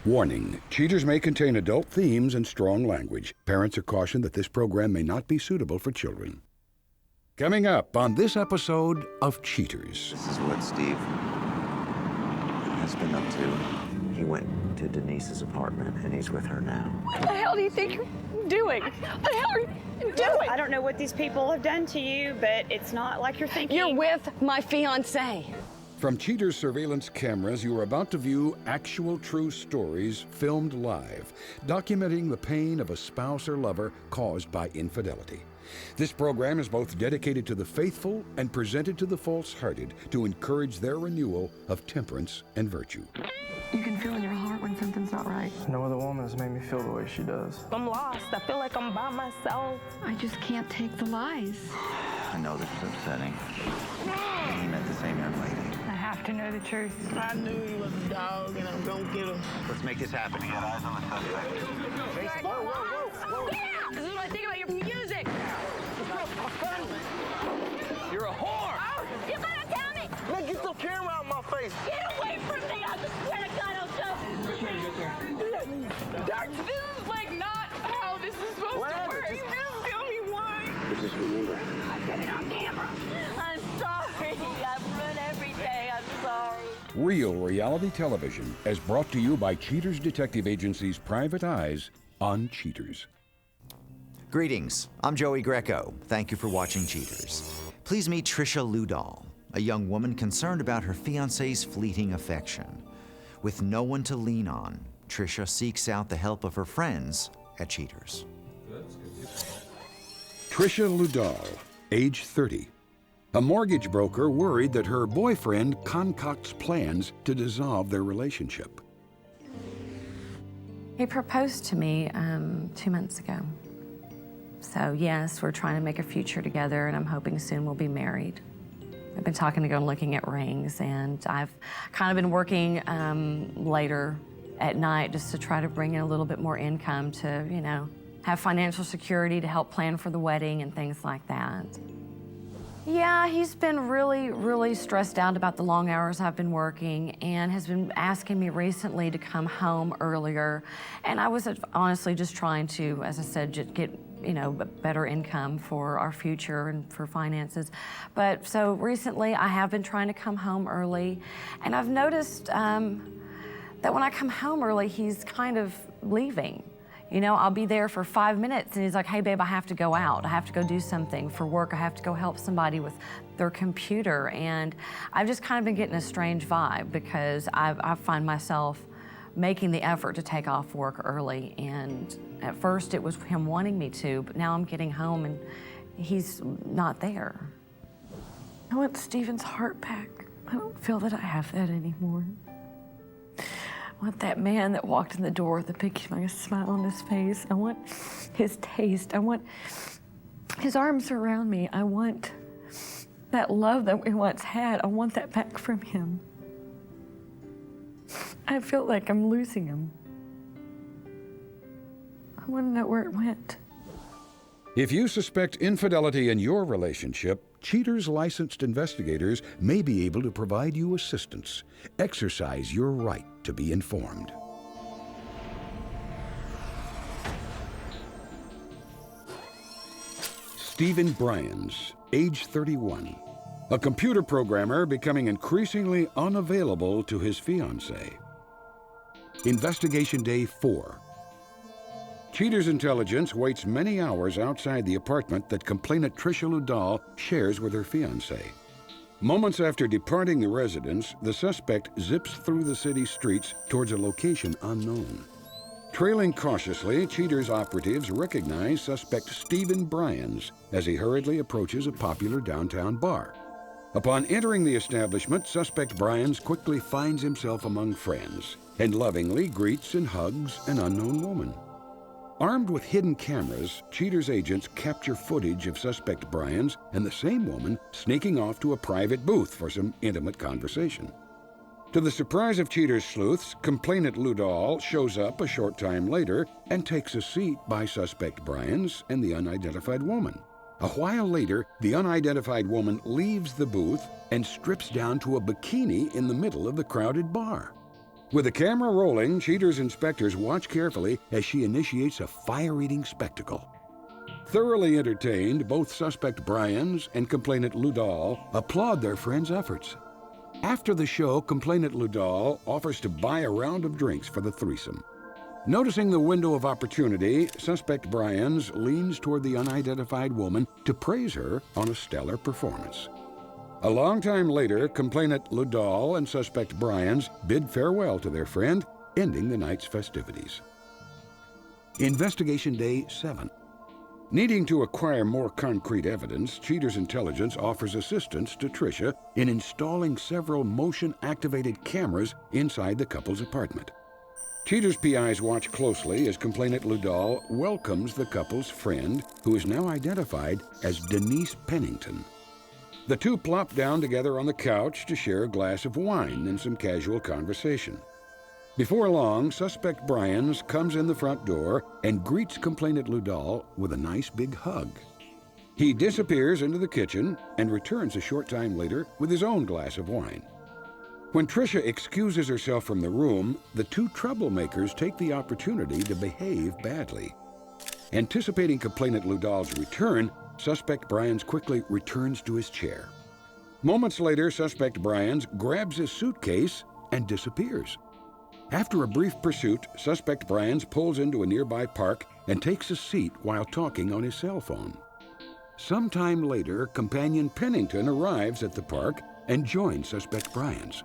Warning, cheaters may contain adult themes and strong language. Parents are cautioned that this program may not be suitable for children. Coming up on this episode of Cheaters. This is what Steve has been up to. He went to Denise's apartment and he's with her now. What the hell do you think you're doing? What the hell are you doing? I don't know what these people have done to you, but it's not like you're thinking. You're with my fiance. From Cheaters surveillance cameras, you are about to view actual true stories filmed live, documenting the pain of a spouse or lover caused by infidelity. This program is both dedicated to the faithful and presented to the false-hearted to encourage their renewal of temperance and virtue. You can feel in your heart when something's not right. No other woman has made me feel the way she does. I'm lost. I feel like I'm by myself. I just can't take the lies. I know this is upsetting. He met the same young lady. I have to know the truth. I knew he was a dog, and I'm gonna get him. Let's make this happen. Get eyes on the suspect. Whoa. Yeah! This is what I think about your music. You're a whore! Oh, you gotta tell me! Man, get the camera out my face! Get away from me! I swear to God, I'll jump. This is like not how this is supposed to work. Just tell me why. Just remember, I got it on camera. I'm sorry. I've run every day. I'm sorry. Real reality television is brought to you by Cheaters Detective Agency's Private Eyes on Cheaters. Greetings, I'm Joey Greco. Thank you for watching Cheaters. Please meet Trisha Ludall, a young woman concerned about her fiancé's fleeting affection. With no one to lean on, Trisha seeks out the help of her friends at Cheaters. Trisha Ludall, age 30. A mortgage broker worried that her boyfriend concocts plans to dissolve their relationship. He proposed to me 2 months ago. So yes, we're trying to make a future together, and I'm hoping soon we'll be married. I've been talking to go and looking at rings, and I've kind of been working later at night just to try to bring in a little bit more income to, you know, have financial security to help plan for the wedding and things like that. Yeah, he's been really stressed out about the long hours I've been working and has been asking me recently to come home earlier. And I was honestly just trying to, as I said, just get, you know, better income for our future and for finances. But so recently I have been trying to come home early, and I've noticed that when I come home early, he's kind of leaving. You know, I'll be there for 5 minutes and he's like, hey babe, I have to go out. I have to go do something for work. I have to go help somebody with their computer. And I've just kind of been getting a strange vibe because I find myself making the effort to take off work early. And at first it was him wanting me to, but now I'm getting home and he's not there. I want Steven's heart back. I don't feel that I have that anymore. I want that man that walked in the door with a big smile on his face. I want his taste. I want his arms around me. I want that love that we once had. I want that back from him. I feel like I'm losing him. I want to know where it went. If you suspect infidelity in your relationship, Cheaters licensed investigators may be able to provide you assistance. Exercise your right to be informed. Stephen Bryans, age 31. A computer programmer becoming increasingly unavailable to his fiancée. Investigation Day 4. Cheaters Intelligence waits many hours outside the apartment that complainant Trisha Ludall shares with her fiancé. Moments after departing the residence, the suspect zips through the city streets towards a location unknown. Trailing cautiously, Cheaters operatives recognize suspect Stephen Bryans as he hurriedly approaches a popular downtown bar. Upon entering the establishment, suspect Bryans quickly finds himself among friends and lovingly greets and hugs an unknown woman. Armed with hidden cameras, Cheaters agents capture footage of suspect Bryans and the same woman sneaking off to a private booth for some intimate conversation. To the surprise of Cheaters sleuths, complainant Ludall shows up a short time later and takes a seat by suspect Bryans and the unidentified woman. A while later, the unidentified woman leaves the booth and strips down to a bikini in the middle of the crowded bar. With the camera rolling, Cheater's inspectors watch carefully as she initiates a fire-eating spectacle. Thoroughly entertained, both suspect Bryans and complainant Ludall applaud their friend's efforts. After the show, complainant Ludall offers to buy a round of drinks for the threesome. Noticing the window of opportunity, suspect Bryans leans toward the unidentified woman to praise her on a stellar performance. A long time later, complainant Ludall and suspect Bryans bid farewell to their friend, ending the night's festivities. Investigation Day 7. Needing to acquire more concrete evidence, Cheater's Intelligence offers assistance to Trisha in installing several motion-activated cameras inside the couple's apartment. Cheater's PIs watch closely as complainant Ludall welcomes the couple's friend, who is now identified as Denise Pennington. The two plop down together on the couch to share a glass of wine and some casual conversation. Before long, suspect Bryans comes in the front door and greets complainant Ludall with a nice big hug. He disappears into the kitchen and returns a short time later with his own glass of wine. When Trisha excuses herself from the room, the two troublemakers take the opportunity to behave badly. Anticipating complainant Ludall's return, suspect Bryans quickly returns to his chair. Moments later, suspect Bryans grabs his suitcase and disappears. After a brief pursuit, suspect Bryans pulls into a nearby park and takes a seat while talking on his cell phone. Sometime later, companion Pennington arrives at the park and joins suspect Bryans.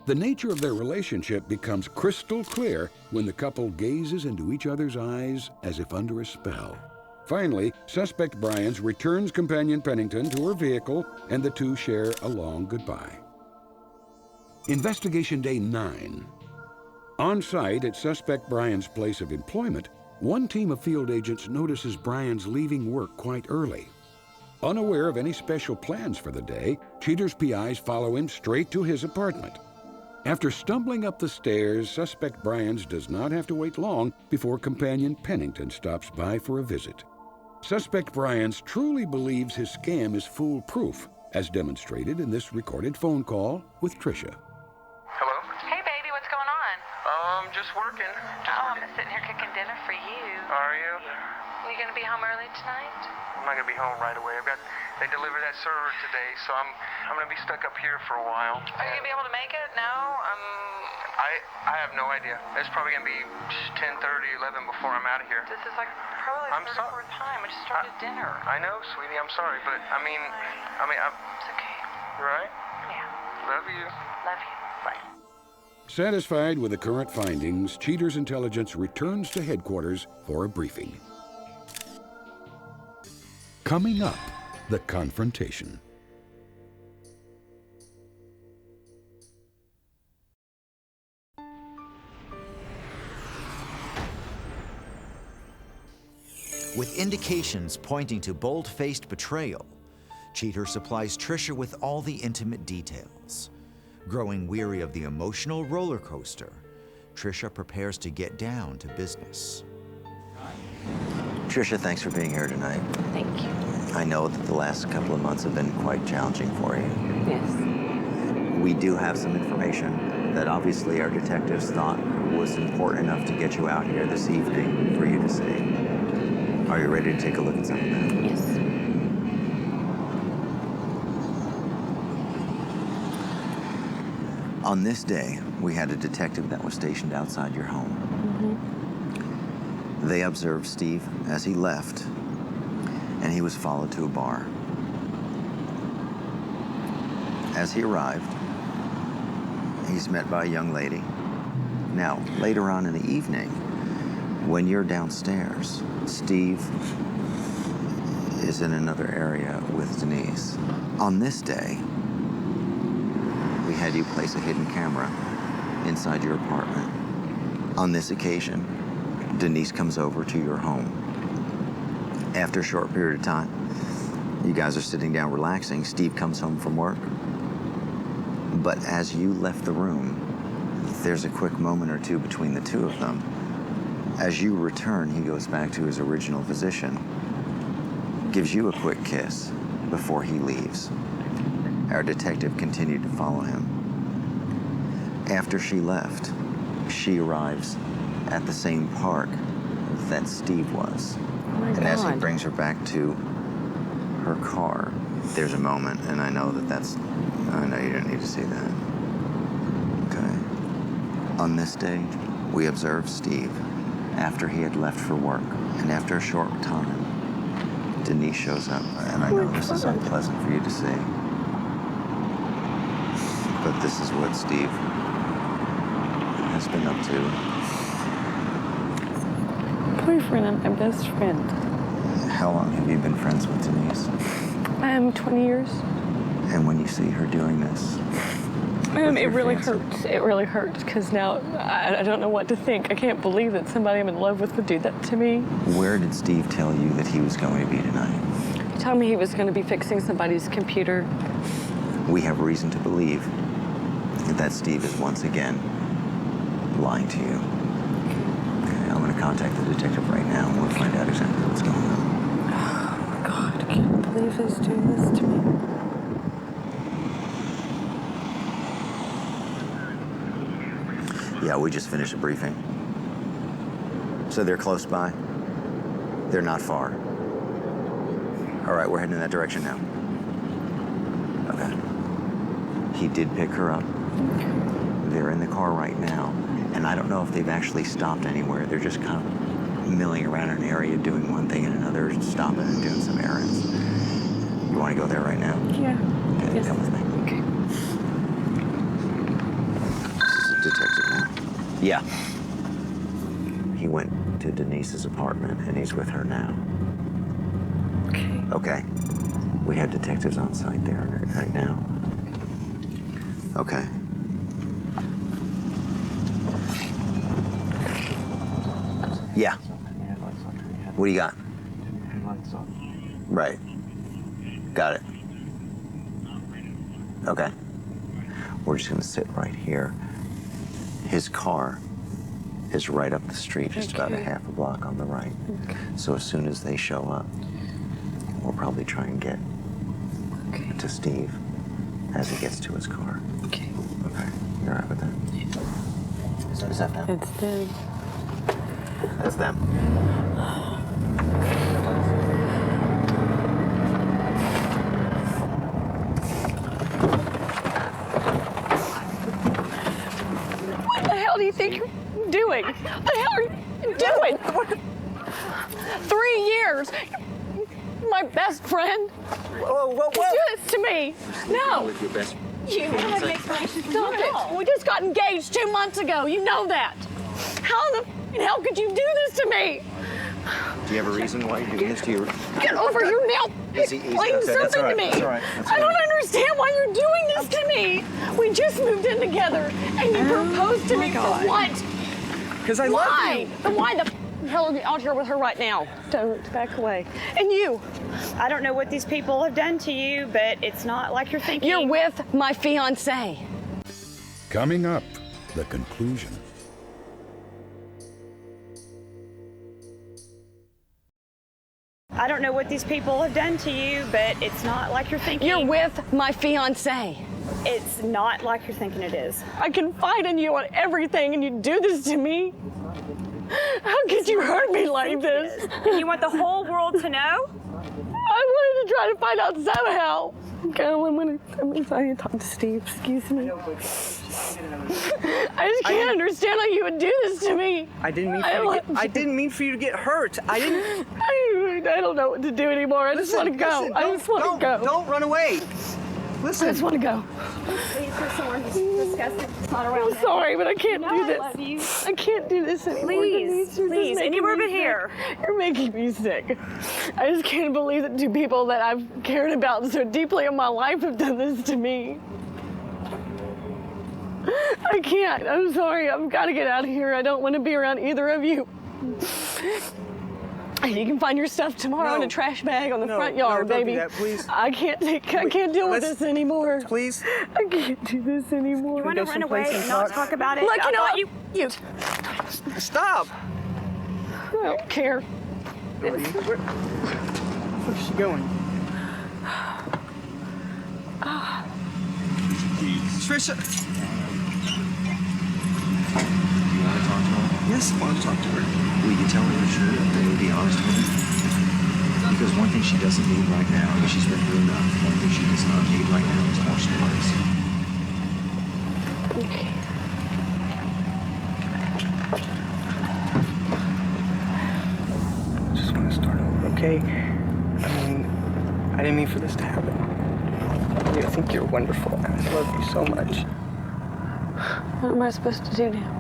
The nature of their relationship becomes crystal clear when the couple gazes into each other's eyes as if under a spell. Finally, suspect Bryans returns companion Pennington to her vehicle and the two share a long goodbye. Investigation Day 9. On site at suspect Bryans' place of employment, one team of field agents notices Bryans leaving work quite early. Unaware of any special plans for the day, Cheater's PIs follow him straight to his apartment. After stumbling up the stairs, suspect Bryans does not have to wait long before companion Pennington stops by for a visit. Suspect Bryans truly believes his scam is foolproof, as demonstrated in this recorded phone call with Trisha. Hello? Hey, baby, what's going on? Just working. I'm sitting here cooking dinner for you. Are you? Are you going to be home early tonight? I'm not gonna be home right away. They delivered that server today, so I'm gonna be stuck up here for a while. Are you gonna be able to make it? No? I have no idea. It's probably gonna be 10:30, 11 before I'm out of here. This is like probably the third or fourth time. I just started dinner. I know, sweetie. I'm sorry, but I'm... It's okay. You right? Yeah. Love you. Love you. Bye. Satisfied with the current findings, Cheater's Intelligence returns to headquarters for a briefing. Coming up, the confrontation. With indications pointing to bold-faced betrayal, Cheater supplies Trisha with all the intimate details. Growing weary of the emotional roller coaster, Trisha prepares to get down to business. Trisha, thanks for being here tonight. Thank you. I know that the last couple of months have been quite challenging for you. Yes. We do have some information that obviously our detectives thought was important enough to get you out here this evening for you to see. Are you ready to take a look at some of that? Yes. On this day, we had a detective that was stationed outside your home. They observed Steve as he left, and he was followed to a bar. As he arrived, he's met by a young lady. Now, later on in the evening, when you're downstairs, Steve is in another area with Denise. On this day, we had you place a hidden camera inside your apartment. On this occasion, Denise comes over to your home. After a short period of time, you guys are sitting down relaxing. Steve comes home from work. But as you left the room, there's a quick moment or two between the two of them. As you return, he goes back to his original position, gives you a quick kiss before he leaves. Our detective continued to follow him. After she left, she arrives at the same park that Steve was. And as he brings her back to her car, there's a moment, and I know you don't need to see that. Okay. On this day, we observed Steve after he had left for work, and after a short time, Denise shows up, and I know this is unpleasant for you to see, but this is what Steve has been up to. Boyfriend and my best friend. How long have you been friends with Denise? 20 years. And when you see her doing this, It really hurts. It really hurts because now I don't know what to think. I can't believe that somebody I'm in love with would do that to me. Where did Steve tell you that he was going to be tonight? He told me he was going to be fixing somebody's computer. We have reason to believe that Steve is once again lying to you. Okay, I'm going to contact the detective right now and we'll find out exactly what's going on. Oh my God, I can't believe he's doing this to me. Yeah, we just finished a briefing. So they're close by. They're not far. All right, we're heading in that direction now. Okay. He did pick her up. They're in the car right now, and I don't know if they've actually stopped anywhere. They're just kind of milling around an area, doing one thing and another, stopping and doing some errands. You want to go there right now? Yeah. Okay, Yes. come with me. Okay. This is a detective now. Yeah. He went to Denise's apartment, and he's with her now. Okay. Okay. We have detectives on site there right now. Okay. Yeah. What do you got? Headlights on. Right. Got it. Okay. We're just gonna sit right here. His car is right up the street, just about a half a block on the right. Okay. So as soon as they show up, we'll probably try and get to Steve as he gets to his car. Okay. Okay. You all right with that? Yeah. Is that them? It's them. That's them. What the hell do you think you're doing? What the hell are you doing? 3 years. My best friend. Whoa. You do this to me. No. With your best. You have an explanation. Stop it. We just got engaged 2 months ago. You know that. How in the hell could you do this to me? Do you have a reason why you're doing this to your... Get over here now. Easy. Explain Okay, that's something all right. to me. That's all right. That's all I don't right. understand why you're doing this to me. We just moved in together, and you proposed to me for what? Because I love you. Then why the hell are you out here with her right now? Don't back away. And you? I don't know what these people have done to you, but it's not like you're thinking. You're with my fiance. Coming up, the conclusion. I don't know what these people have done to you, but it's not like you're thinking. You're with my fiance. It's not like you're thinking it is. I confide in you on everything, and you do this to me? How could you hurt me like this? And you want the whole world to know? I wanted to try to find out somehow. Okay, I'm gonna talk to Steve. Excuse me. I just can't understand how you would do this to me. I didn't mean for you to get hurt. I didn't. I don't know what to do anymore. I just want to go. Listen, I just want to go. Don't run away. Listen. I just want to go. Please, for someone who's disgusting. It's not around. I'm sorry, but I can't do this. I love you. I can't do this anymore. Please, You're just making anywhere me but sick. here. You're making me sick. I just can't believe that two people that I've cared about so deeply in my life have done this to me. I can't. I'm sorry. I've got to get out of here. I don't want to be around either of you. You can find your stuff tomorrow in a trash bag on the front yard, don't baby. do that, please. I can't deal with this anymore. Please. I can't do this anymore. You want to run away and not talk about it? Look, you know what? You. Stop. I don't care. Where's she going? Trisha. Yes, I want to talk to her. Will you tell her the truth and you'll be honest with her? Because one thing she doesn't need right now, and she's been through enough, one thing she does not need right now is more stories. Okay. I just want to start over, okay? I mean, I didn't mean for this to happen. I think you're wonderful. I love you so much. What am I supposed to do now?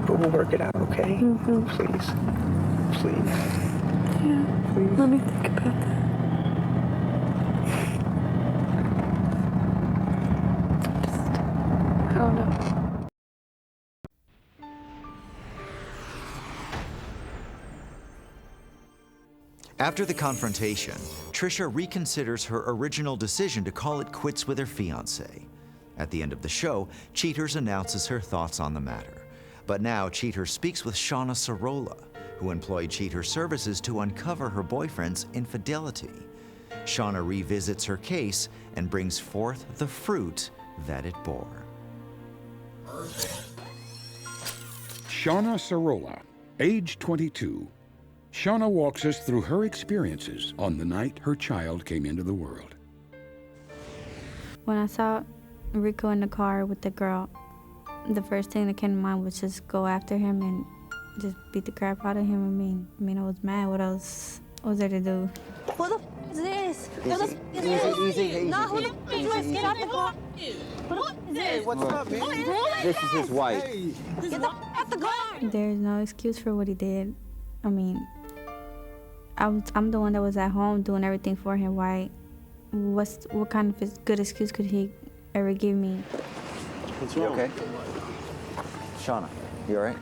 But we'll work it out, okay? Mm-hmm. Please. Please. Yeah. Please. Let me think about that. I don't know. After the confrontation, Trisha reconsiders her original decision to call it quits with her fiancé. At the end of the show, Cheaters announces her thoughts on the matter. But now Cheaters speaks with Shauna Sorolla, who employed Cheaters' services to uncover her boyfriend's infidelity. Shauna revisits her case and brings forth the fruit that it bore. Shauna Sorolla, age 22. Shauna walks us through her experiences on the night her child came into the world. When I saw Rico in the car with the girl, the first thing that came to mind was just go after him and just beat the crap out of him. I mean, I was mad. What else was there to do? Who the f is this? Who the f is Easy. No, who the f is this? Get out the car. Who the f is this? What's up, man? This is his wife. Get the f out the car. There's no excuse for what he did. I mean, I'm the one that was at home doing everything for him. Why? What kind of good excuse could he ever give me? What's wrong? You okay? Shauna, you all right?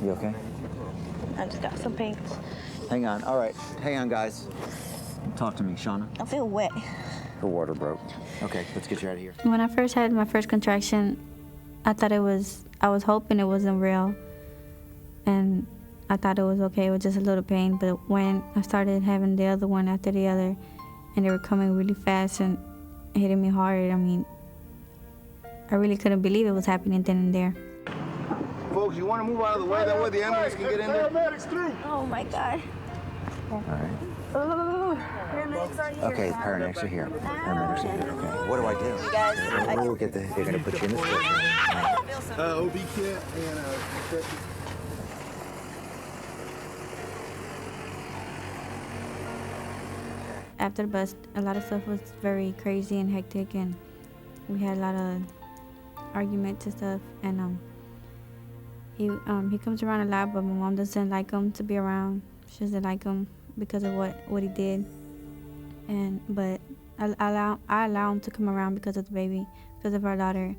You okay? I just got some pain. Hang on. All right. Hang on, guys. Talk to me, Shauna. I feel wet. Her water broke. Okay, let's get you out of here. When I first had my first contraction, I was hoping it wasn't real. And I thought it was okay, it was just a little pain. But when I started having the other one after the other, and they were coming really fast and hitting me hard, I mean, I really couldn't believe it was happening then and there. Folks, you want to move out of the way? That way the ambulance can get in there. Paramedics through. Oh my God. All right. Paramedics are here. Okay, paramedics are here. Paramedics are here. Okay. What do I do? You guys, We'll get they're gonna put you in the stretcher. OB kit and After the bust, a lot of stuff was very crazy and hectic, and we had a lot of arguments and stuff. And he comes around a lot, but my mom doesn't like him to be around. She doesn't like him because of what he did. But I allow him to come around because of the baby, because of our daughter.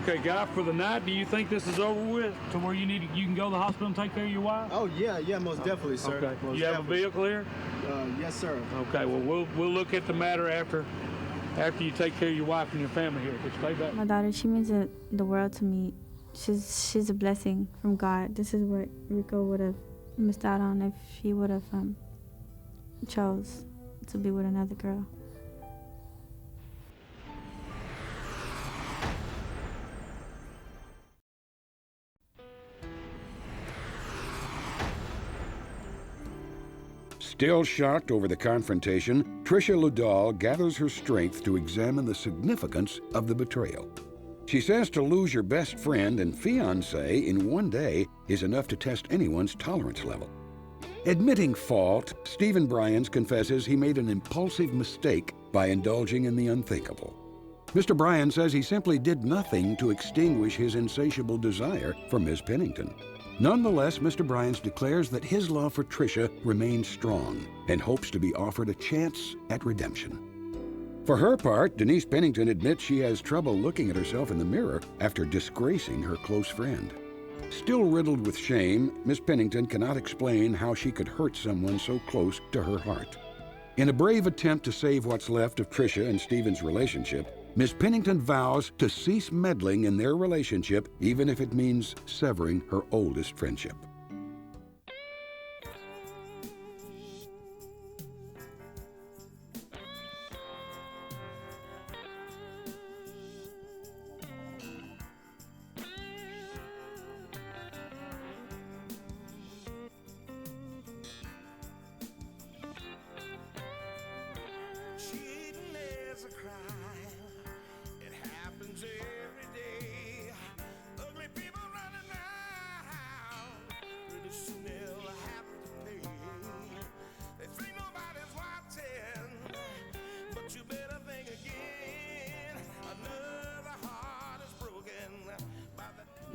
Okay, guy, for the night, do you think this is over with to where you can go to the hospital and take care of your wife? Oh yeah, most definitely, sir. Okay. Most You have a vehicle here? Yes, sir. Okay. Well, we'll look at the matter after you take care of your wife and your family here. Just stay back. My daughter, she means the world to me. She's a blessing from God. This is what Rico would have missed out on if he would have chose to be with another girl. Still shocked over the confrontation, Trisha Ludall gathers her strength to examine the significance of the betrayal. She says to lose your best friend and fiancé in one day is enough to test anyone's tolerance level. Admitting fault, Stephen Bryans confesses he made an impulsive mistake by indulging in the unthinkable. Mr. Bryan says he simply did nothing to extinguish his insatiable desire for Ms. Pennington. Nonetheless, Mr. Bryans declares that his love for Trisha remains strong and hopes to be offered a chance at redemption. For her part, Denise Pennington admits she has trouble looking at herself in the mirror after disgracing her close friend. Still riddled with shame, Ms. Pennington cannot explain how she could hurt someone so close to her heart. In a brave attempt to save what's left of Trisha and Stephen's relationship, Ms. Pennington vows to cease meddling in their relationship, even if it means severing her oldest friendship.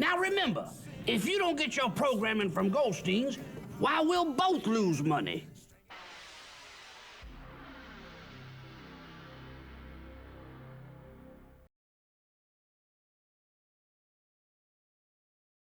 Now remember, if you don't get your programming from Goldstein's, why, we'll both lose money.